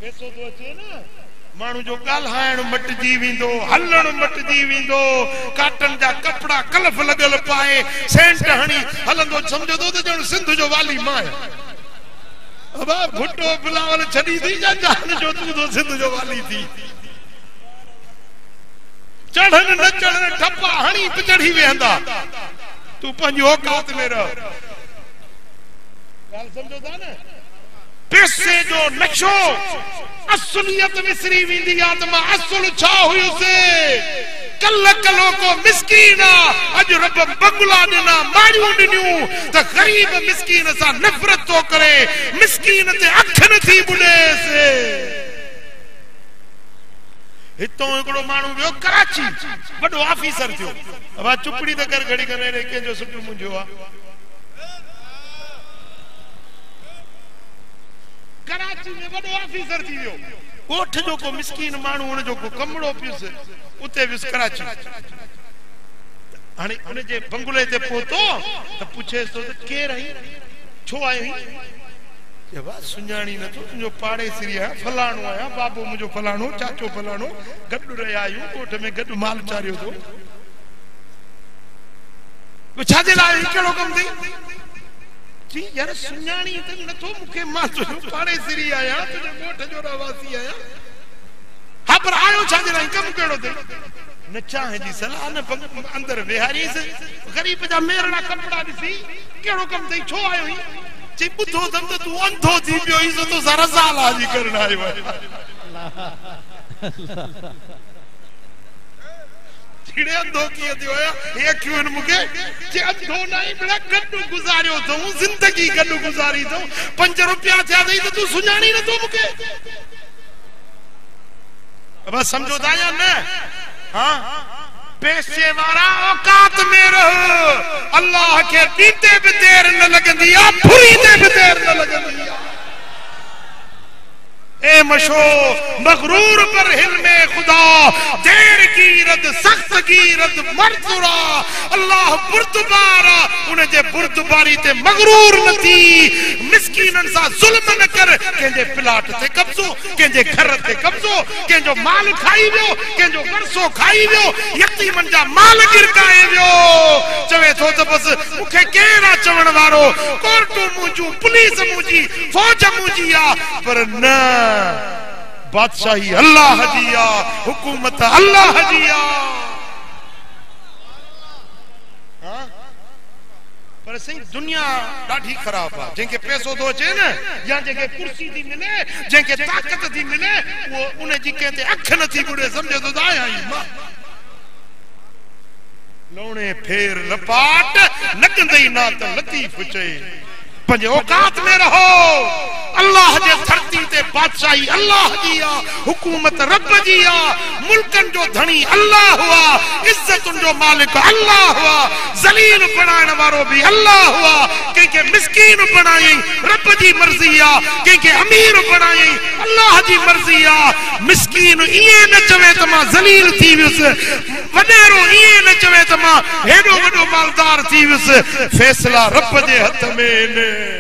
पैसो तो अचे न मानू जो गाल्हाइण मटजी विंदो हलण मटजी विंदो काटन जा कपड़ा कलफ लगल पाए सेंट हणी हलंदो समझो तो जण सिंध जो वाली मां अब भुट्टो बिलावल छडी थी जा जान जो तू तो सिंध जो वाली थी चढ़न न चढ़न ठप्पा हणी पिचड़ी वेंदा तू पंहिंजी औकात में रह गाल समझो था न पैसे जो नक्शो असलियत विसरी विंदी आत्मा असुल छा हुयुसे कल कलो को मिस्कीना अज रब बंगला दिना मारियूं दिनियूं त गरीब मिस्कीन सा नफरत तो करे मिस्कीन ते अख न थी बुडेसे हितो एकड़ो मानू वियो कराची बड़ो ऑफिसर थियो अब चुपड़ी त कर घड़ी करे रे के जो सुठो मुंजो आ कराची में बड़ो ऑफिसर थी वियो कोठ जो को मिस्कीन मानू उन जो को कमड़ो पिस उते विस कराची हाने उन जे बंगले ते पहुतो त पूछे तो के रही छो आयो ही ये बात सुञाणी न तो जो पाड़े सिरिया फलाणो आया बाबू मुजो फलाणो चाचो फलाणो गड्डू रे आयो कोठ में गड्डू माल चारियो तो वो छाजे लाए केड़ो कम थी जी यार सुञाणी त न तो मुखे मां तो पाड़े सिरिया आया तुझे कोठ जो रवासी आया हा पर आयो छाजे लाए कम केड़ो थे न चाहे जी सलाह न अंदर विहारी से गरीब जा मेरड़ा कपड़ा दिसी केड़ो कम थई छो आयो ही ची बुद्धो दम तो तू अंधो थी पियो इस तो सारा साल हाजी करना आयो चिड़े अंधो किए थियो ये क्यों मुके ची अंधो नहीं बड़ा गड्डू गुजारियो तो जिंदगी गड्डू गुजारी तो 5 रुपया थिया दई तो तू सुञाणी न तो मुके अब समझो था या न हां पैसे वाला औकात में रहो अल्लाह के दीते भी देर न लगंदी आ फुरी दे भी देर न लगंदी आ ए मशो मगरूर पर हिल्मे खुदा देर की रद सख्त की रद मर्जुरा अल्लाह बुर्दबारा उन जे बुर्दबारी ते मगरूर न थी मिस्कीनन सा जुल्म न कर केंजे प्लाट ते कब्जो केंजे घर ते कब्जो केंजो माल खाई वियो केंजो वरसो खाई वियो यतीमन जा माल गिरकाए वियो चवे थो त बस मुखे केरा चवण वारो कोर्टू मुजू पुलिस मुजी फौज मुजी आ पर न बादशाही अल्लाह जिया हुकूमत अल्लाह जिया पर सही दुनिया ॾाढी ख़राब आहे जंहिंखे पैसो थो अचे न या जंहिंखे कुर्सी थी मिले जंहिंखे ताक़त थी मिले उहो उन जी कंहिं ते अख नथी बुॾे सम्झे थो त आया आहियूं लोणे फेर लपाट लॻंदई ना त लतीफ़ चए पंहिंजे औकात में रहो अल्लाह जे धरती ते बादशाही अल्लाह जी आ हुकूमत रब जी आ मुल्कन जो धनी अल्लाह हुआ इज्जतुन जो मालिक अल्लाह हुआ जलील बनाइण वारो भी अल्लाह हुआ कंहिंखे मिस्कीन बनाई रब जी मर्ज़ी आ कंहिंखे अमीर बनाई अल्लाह जी मर्ज़ी आ मिस्कीन इए न चवे त मां जलील थी वियुसि वडेरो इए न चवे त मां हेॾो वॾो मालदार थी वियुसि फैसला रब जे हथ में